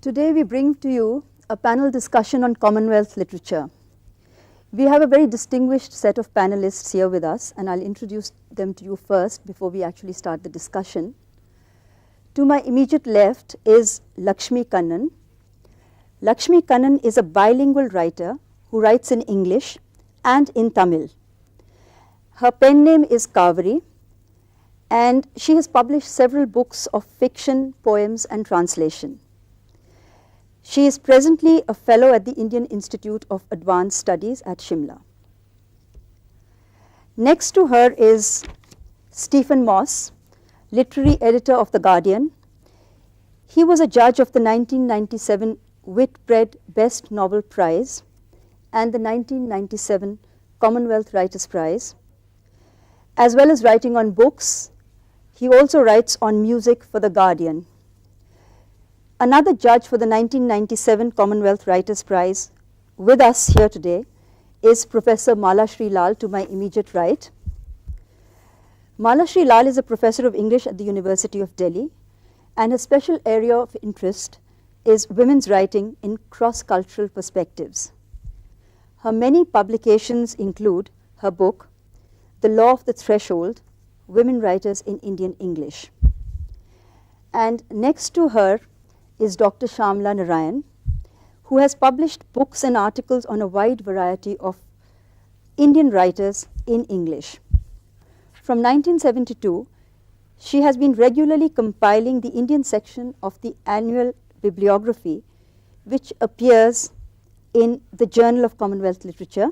Today we bring to you a panel discussion on Commonwealth literature. We have a very distinguished set of panelists here with us, and I'll introduce them to you first before we actually start the discussion. To my immediate left is Lakshmi Kannan. Lakshmi Kannan is a bilingual writer who writes in English and in Tamil. Her pen name is Kaveri, and she has published several books of fiction, poems, and translation. She is presently a fellow at the Indian Institute of Advanced Studies at Shimla. Next to her is Stephen Moss, literary editor of The Guardian. He was a judge of the 1997 Whitbread Best Novel Prize and the 1997 Commonwealth Writers' Prize. As well as writing on books, he also writes on music for The Guardian. Another judge for the 1997 Commonwealth Writers' Prize with us here today is Professor Malashri Lal to my immediate right. Malashri Lal is a professor of English at the University of Delhi, and her special area of interest is women's writing in cross-cultural perspectives. Her many publications include her book, The Law of the Threshold, Women Writers in Indian English. And next to her is Dr. Shamla Narayan, who has published books and articles on a wide variety of Indian writers in English. From 1972, she has been regularly compiling the Indian section of the annual bibliography, which appears in the Journal of Commonwealth Literature.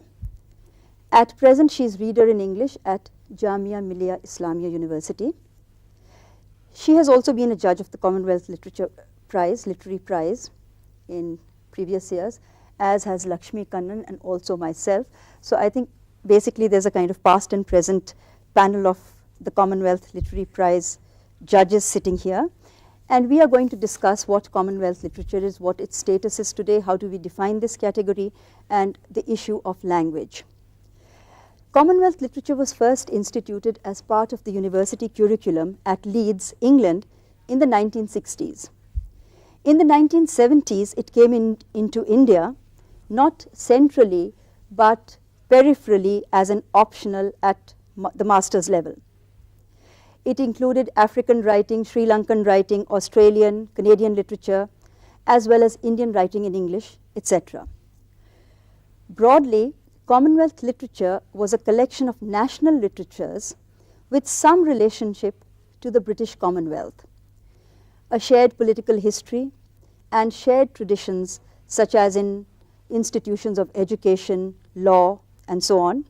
At present, she is reader in English at Jamia Millia Islamia University. She has also been a judge of the Commonwealth Literary Prize in previous years, as has Lakshmi Kannan and also myself. So I think basically there's a kind of past and present panel of the Commonwealth Literary Prize judges sitting here. And we are going to discuss what Commonwealth literature is, what its status is today, how do we define this category, and the issue of language. Commonwealth literature was first instituted as part of the university curriculum at Leeds, England in the 1960s. In the 1970s, it came into India, not centrally, but peripherally as an optional at the master's level. It included African writing, Sri Lankan writing, Australian, Canadian literature, as well as Indian writing in English, etc. Broadly, Commonwealth literature was a collection of national literatures with some relationship to the British Commonwealth, a shared political history, and shared traditions such as in institutions of education, law, and so on,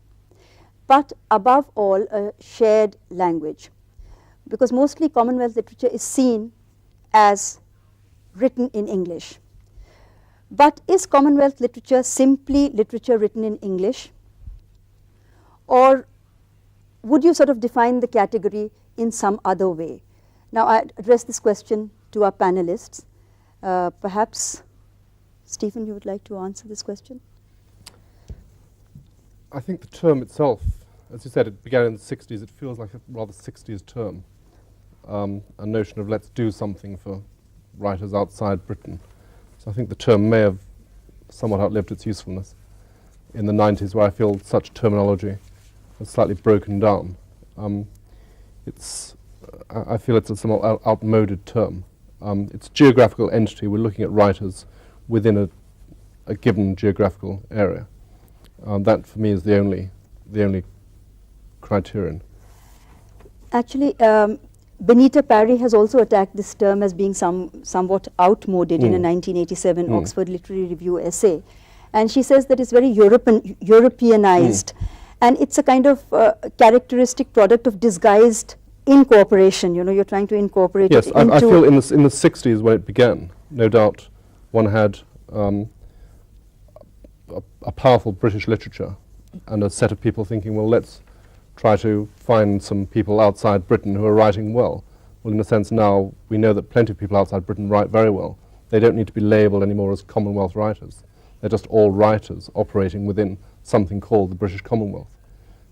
but above all, a shared language, because mostly Commonwealth literature is seen as written in English. But is Commonwealth literature simply literature written in English? Or would you sort of define the category in some other way? Now, I address this question to our panelists. Perhaps, Stephen, you would like to answer this question? I think the term itself, as you said, it began in the 60s. It feels like a rather 60s term, a notion of let's do something for writers outside Britain. So I think the term may have somewhat outlived its usefulness in the 90s, where I feel such terminology has slightly broken down. I feel it's a somewhat outmoded term. It's a geographical entity. We're looking at writers within a given geographical area. That, for me, is the only criterion. Actually, Benita Parry has also attacked this term as being somewhat outmoded in a 1987 Oxford Literary Review essay. And she says that it's very Europeanized. And it's a kind of characteristic product of disguised incorporation. You know, you're trying to incorporate it into... Yes, I feel in the 60s when it began, no doubt one had a powerful British literature and a set of people thinking, well, let's try to find some people outside Britain who are writing well. Well, in a sense now, we know that plenty of people outside Britain write very well. They don't need to be labelled anymore as Commonwealth writers. They're just all writers operating within something called the British Commonwealth.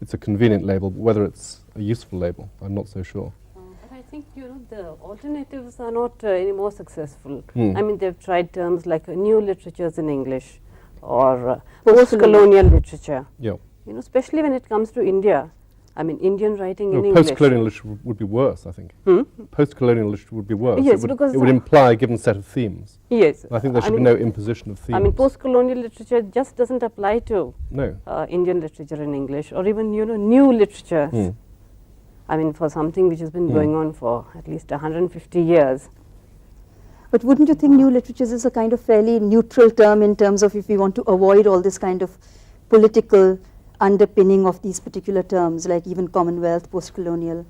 It's a convenient label, but whether it's a useful label, I'm not so sure. But I think, the alternatives are not any more successful. I mean, they've tried terms like new literatures in English or post-colonial literature. Yeah. Especially when it comes to India. I mean, Indian writing in English. Post-colonial literature would be worse, I think. Post-colonial literature would be worse. Yes, it would imply a given set of themes. Yes. I think there should be no imposition of themes. I mean, post-colonial literature just doesn't apply to no. Indian literature in English, or even, new literatures. I mean, for something which has been going on for at least 150 years. But wouldn't you think new literatures is a kind of fairly neutral term in terms of if we want to avoid all this kind of political underpinning of these particular terms, like even Commonwealth, post-colonial?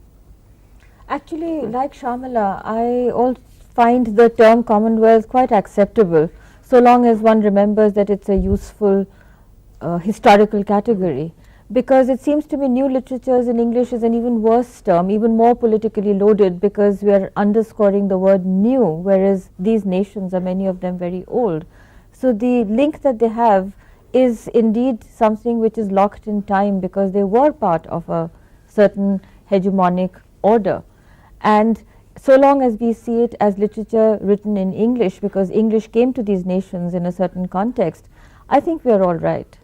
Actually, like Shamala, I find the term Commonwealth quite acceptable, so long as one remembers that it's a useful historical category. Because it seems to me new literatures in English is an even worse term, even more politically loaded, because we are underscoring the word new, whereas these nations are many of them very old. So the link that they have is indeed something which is locked in time, because they were part of a certain hegemonic order. And so long as we see it as literature written in English, because English came to these nations in a certain context, I think we are all right.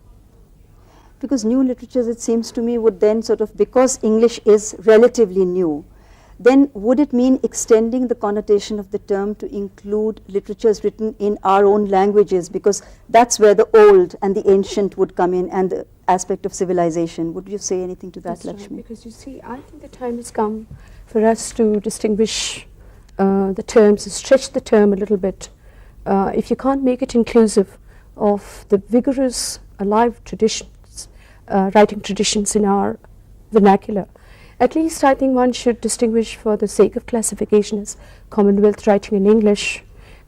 Because new literatures, it seems to me, would then sort of, because English is relatively new, then would it mean extending the connotation of the term to include literatures written in our own languages, because that's where the old and the ancient would come in, and the aspect of civilization. Would you say anything to that, That's Lakshmi? right, because you see, I think the time has come for us to distinguish the terms, and stretch the term a little bit. If you can't make it inclusive of the vigorous, alive traditions, writing traditions in our vernacular, at least I think one should distinguish, for the sake of classification, as Commonwealth writing in English,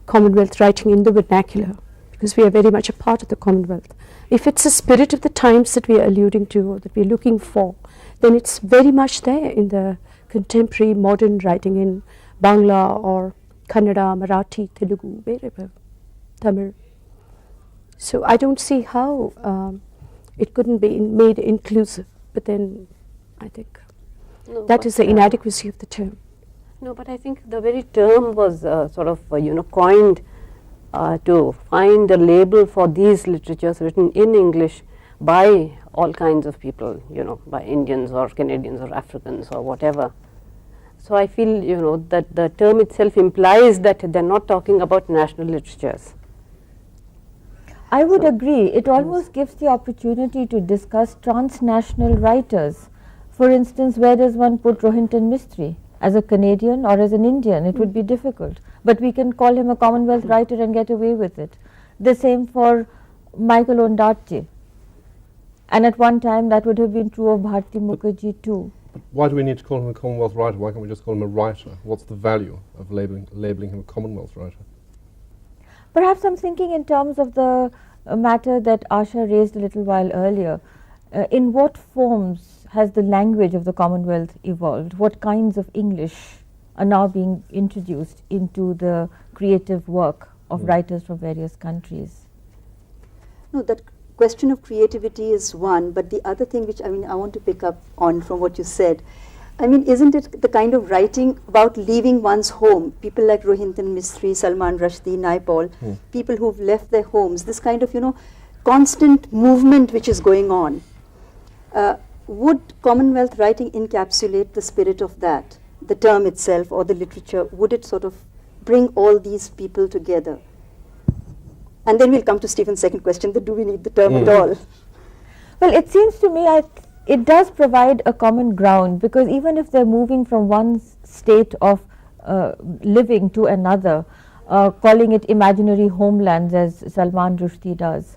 Commonwealth writing in the vernacular, because we are very much a part of the Commonwealth. If it's the spirit of the times that we are alluding to, or that we are looking for, then it's very much there in the contemporary modern writing in Bangla or Kannada, Marathi, Telugu, wherever, Tamil. So I don't see how it couldn't be made inclusive, but then I think that is the inadequacy of the term. No, but I think the very term was sort of, coined to find a label for these literatures written in English by all kinds of people, by Indians or Canadians or Africans or whatever. So I feel, that the term itself implies that they're not talking about national literatures. I would agree. It almost gives the opportunity to discuss transnational writers. For instance, where does one put Rohinton Mistry? As a Canadian or as an Indian? It would be difficult. But we can call him a Commonwealth writer and get away with it. The same for Michael Ondaatje. And at one time that would have been true of Bharti Mukherjee too. But why do we need to call him a Commonwealth writer? Why can't we just call him a writer? What's the value of labelling him a Commonwealth writer? Perhaps I'm thinking in terms of the matter that Asha raised a little while earlier. In what forms has the language of the Commonwealth evolved? What kinds of English are now being introduced into the creative work of writers from various countries? No, that question of creativity is one, but the other thing which I want to pick up on from what you said, isn't it the kind of writing about leaving one's home? People like Rohinton Mistry, Salman Rushdie, Naipaul, people who've left their homes, this kind of, constant movement which is going on. Would Commonwealth writing encapsulate the spirit of that, the term itself or the literature? Would it sort of bring all these people together? And then we'll come to Stephen's second question, that do we need the term at all? Well, it seems to me it does provide a common ground, because even if they're moving from one state of living to another, calling it imaginary homelands as Salman Rushdie does,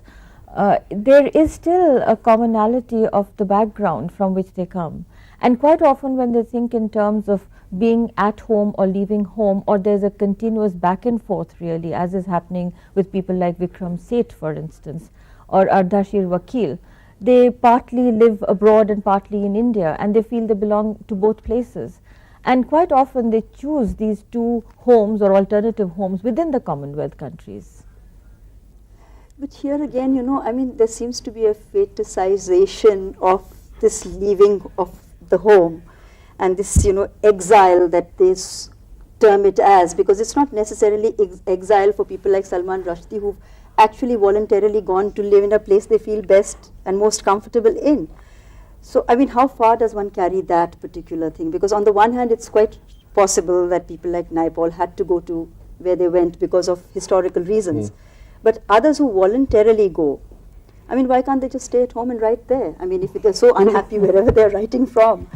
there is still a commonality of the background from which they come. And quite often when they think in terms of being at home or leaving home, or there's a continuous back and forth really, as is happening with people like Vikram Seth, for instance, or Ardashir Vakil, they partly live abroad and partly in India, and they feel they belong to both places. And quite often they choose these two homes or alternative homes within the Commonwealth countries. But here again, there seems to be a fetishization of this leaving of the home. and this, exile that they term it as, because it's not necessarily exile for people like Salman Rushdie, who've actually voluntarily gone to live in a place they feel best and most comfortable in. So, I mean, how far does one carry that particular thing? Because on the one hand, it's quite possible that people like Naipaul had to go to where they went because of historical reasons. But others who voluntarily go, I mean, why can't they just stay at home and write there? I mean, if they're so unhappy wherever they're writing from.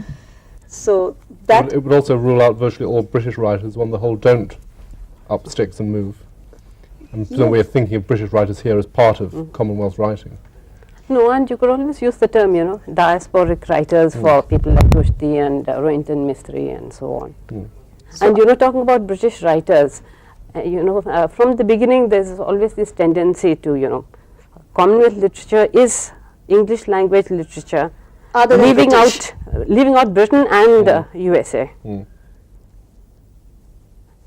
So that... It would also rule out virtually all British writers on the whole don't up sticks and move. And so we're thinking of British writers here as part of Commonwealth writing. No, and you could always use the term, diasporic writers for people like Rushdie and Rohinton Mistry and so on. And talking about British writers, from the beginning there's always this tendency to, Commonwealth literature is English language literature, leaving out Britain and USA.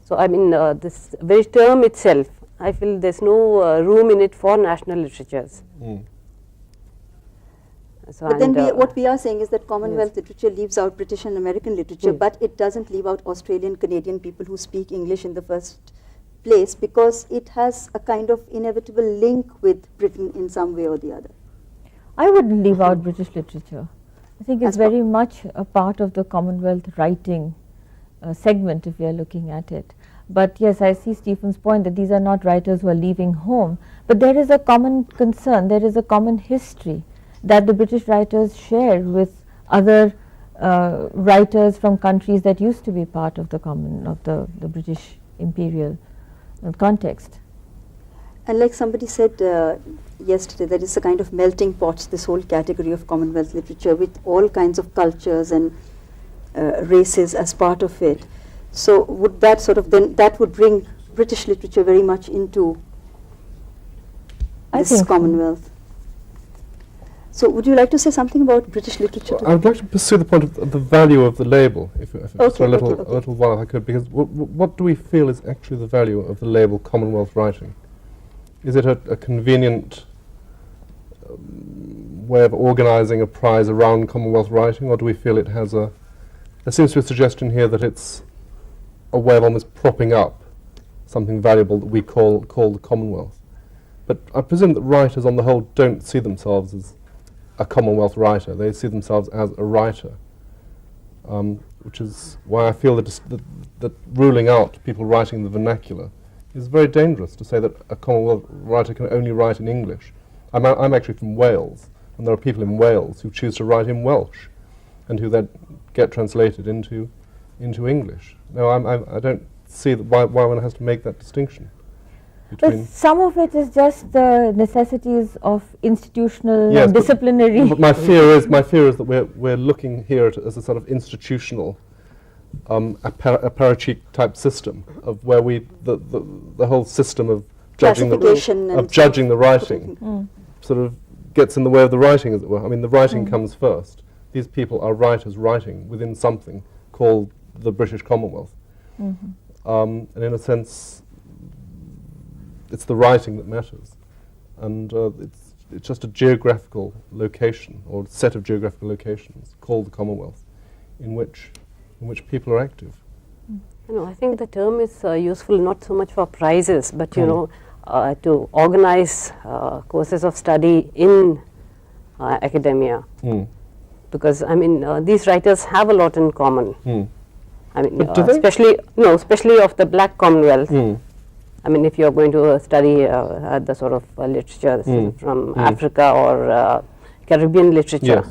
So I mean, this very term itself, I feel there's no room in it for national literatures. So but then what we are saying is that Commonwealth literature leaves out British and American literature, but it doesn't leave out Australian, Canadian people who speak English in the first place, because it has a kind of inevitable link with Britain in some way or the other. I wouldn't leave out British literature. I think it's very much a part of the Commonwealth writing segment if we are looking at it. But yes, I see Stephen's point that these are not writers who are leaving home, but there is a common concern, there is a common history that the British writers share with other writers from countries that used to be part of the British imperial context. And like somebody said yesterday, that it's a kind of melting pot, this whole category of Commonwealth literature, with all kinds of cultures and races as part of it. So would that that would bring British literature very much into this Commonwealth? So would you like to say something about British literature? I would like to pursue the point of the value of the label, if a little while if I could, because what do we feel is actually the value of the label Commonwealth writing? Is it a convenient way of organising a prize around Commonwealth writing, or do we feel it has there seems to be a suggestion here that it's a way of almost propping up something valuable that we call the Commonwealth. But I presume that writers on the whole don't see themselves as a Commonwealth writer. They see themselves as a writer, which is why I feel that ruling out people writing the vernacular is very dangerous, to say that a Commonwealth writer can only write in English. I'm actually from Wales, and there are people in Wales who choose to write in Welsh and who then get translated into English. No, I don't see why one has to make that distinction. But some of it is just the necessities of institutional and disciplinary. But my fear is that we're looking here at as a sort of institutional apparatchik type system of where the whole system of judging the writing sort of gets in the way of the writing, as it were. I mean, the writing comes first. These people are writers writing within something called the British Commonwealth, and in a sense, it's the writing that matters, and it's just a geographical location or set of geographical locations called the Commonwealth, in which people are active. I think the term is useful not so much for prizes, but to organize courses of study in academia, because I mean these writers have a lot in common. I mean, especially of the Black Commonwealth. I mean, if you're going to study the sort of literature from Africa or Caribbean literature.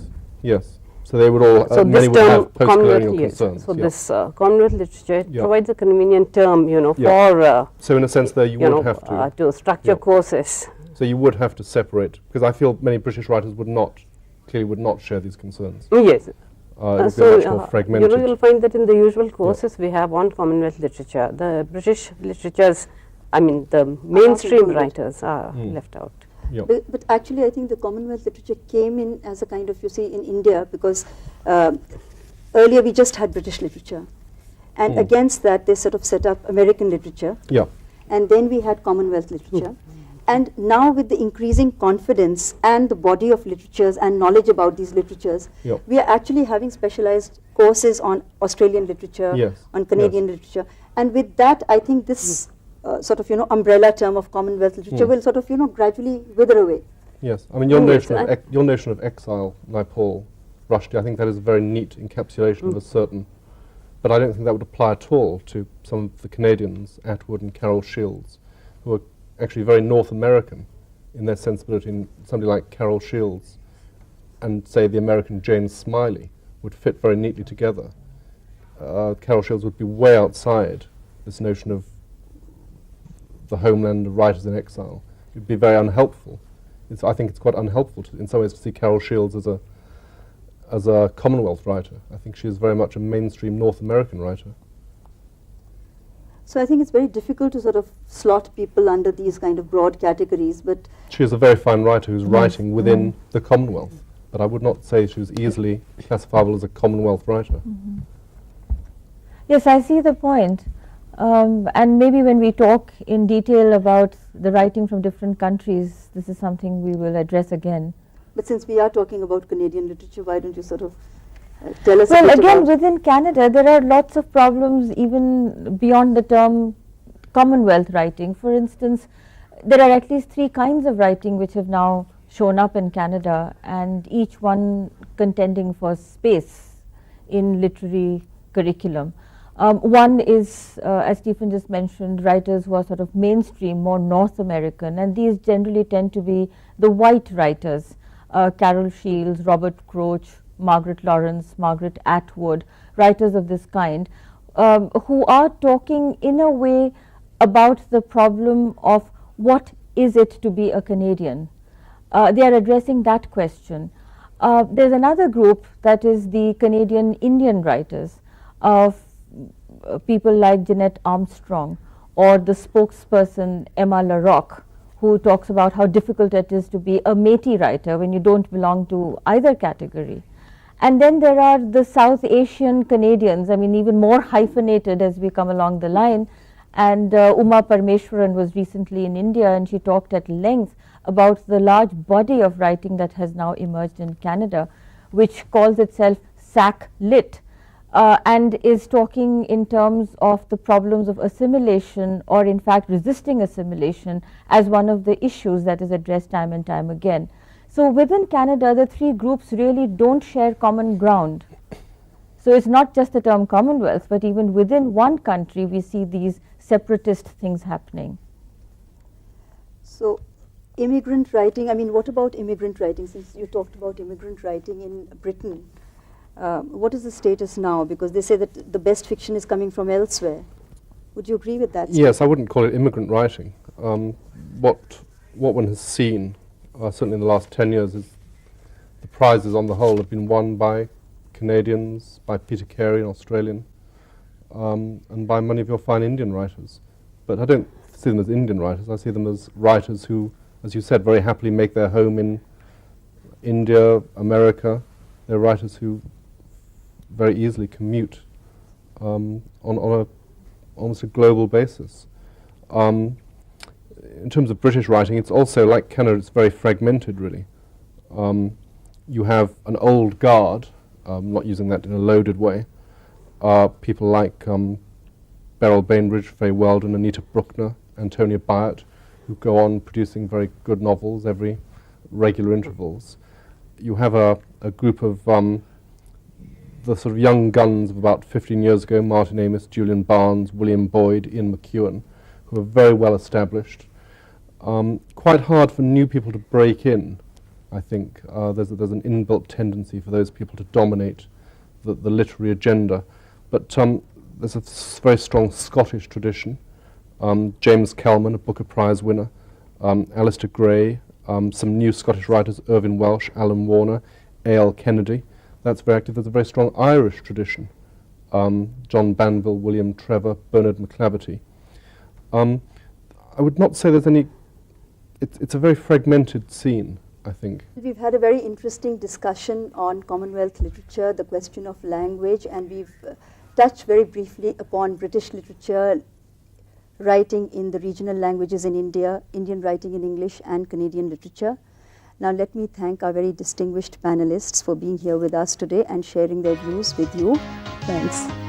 Yes. So they would all, many would have post-colonial concerns. So this Commonwealth literature provides a convenient term, for... so in a sense there you would have to structure courses. So you would have to separate, because I feel many British writers clearly would not share these concerns. Yes. It would be much more fragmented. You'll find that in the usual courses we have on Commonwealth literature, the British literatures, I mean, the mainstream writers are left out. But actually, I think the Commonwealth literature came in as a kind of, in India, because earlier we just had British literature. And against that, they sort of set up American literature. And then we had Commonwealth literature. And now with the increasing confidence and the body of literatures and knowledge about these literatures, we are actually having specialized courses on Australian literature, Yes, on Canadian literature, and with that, I think this sort of umbrella term of Commonwealth literature will sort of gradually wither away. Yes, I mean your Oh, notion yes, of your notion of exile, Naipaul, Rushdie, I think that is a very neat encapsulation of a certain, but I don't think that would apply at all to some of the Canadians, Atwood and Carol Shields, who are actually very North American in their sensibility. And somebody like Carol Shields and, say, the American James Smiley would fit very neatly together. Carol Shields would be way outside this notion of the homeland of writers in exile. It would be very unhelpful. I think it's quite unhelpful in some ways to see Carol Shields as a Commonwealth writer. I think she is very much a mainstream North American writer. So I think it's very difficult to sort of slot people under these kind of broad categories, but She is a very fine writer who's writing within the Commonwealth, but I would not say she was easily classifiable as a Commonwealth writer. Yes, I see the point. And maybe when we talk in detail about the writing from different countries, this is something we will address again. but since we are talking about Canadian literature, why don't you sort of tell us a Well, bit again, about within Canada, there are lots of problems even beyond the term Commonwealth writing. For instance, there are at least 3 kinds of writing which have now shown up in Canada, and each one contending for space in literary curriculum. One is, as Stephen just mentioned, writers who are sort of mainstream, more North American, and these generally tend to be the white writers, Carol Shields, Robert Croach, Margaret Lawrence, Margaret Atwood, writers of this kind, who are talking in a way about the problem of what is it to be a Canadian. They are addressing that question. There's another group that is the Canadian Indian writers, of people like Jeanette Armstrong, or the spokesperson Emma LaRocque, who talks about how difficult it is to be a Métis writer when you don't belong to either category. And then there are the South Asian Canadians, I mean even more hyphenated as we come along the line. And Uma Parmeshwaran was recently in India, and she talked at length about the large body of writing that has now emerged in Canada, which calls itself SAC Lit, and is talking in terms of the problems of assimilation, or in fact resisting assimilation, as one of the issues that is addressed time and time again. So within Canada, the 3 groups really don't share common ground. So it's not just the term Commonwealth, but even within one country we see these separatist things happening. So immigrant writing, I mean, what about immigrant writing, since you talked about immigrant writing in Britain? What is the status now? Because they say that the best fiction is coming from elsewhere. Would you agree with that? Yes, I wouldn't call it immigrant writing. What one has seen, certainly in the last 10 years, is the prizes on the whole have been won by Canadians, by Peter Carey, an Australian, and by many of your fine Indian writers. But I don't see them as Indian writers. I see them as writers who, as you said, very happily make their home in India, America. They're writers who very easily commute on a almost a global basis. In terms of British writing, it's also like Canada, it's very fragmented really. You have an old guard, not using that in a loaded way, people like Beryl Bainbridge, Faye Weldon, Anita Bruckner, Antonia Byatt, who go on producing very good novels every regular intervals. You have a group of the sort of young guns of about 15 years ago, Martin Amis, Julian Barnes, William Boyd, Ian McEwan, who are very well established. Quite hard for new people to break in, I think. There's an inbuilt tendency for those people to dominate the literary agenda. But there's a very strong Scottish tradition. James Kelman, a Booker Prize winner, Alistair Gray, some new Scottish writers, Irvine Welsh, Alan Warner, A.L. Kennedy. That's very active. There's a very strong Irish tradition. John Banville, William Trevor, Bernard McClaverty. I would not say there's any, it's a very fragmented scene, I think. We've had a very interesting discussion on Commonwealth literature, the question of language, and we've touched very briefly upon British literature, writing in the regional languages in India, Indian writing in English, and Canadian literature. Now let me thank our very distinguished panelists for being here with us today and sharing their views with you. Thanks.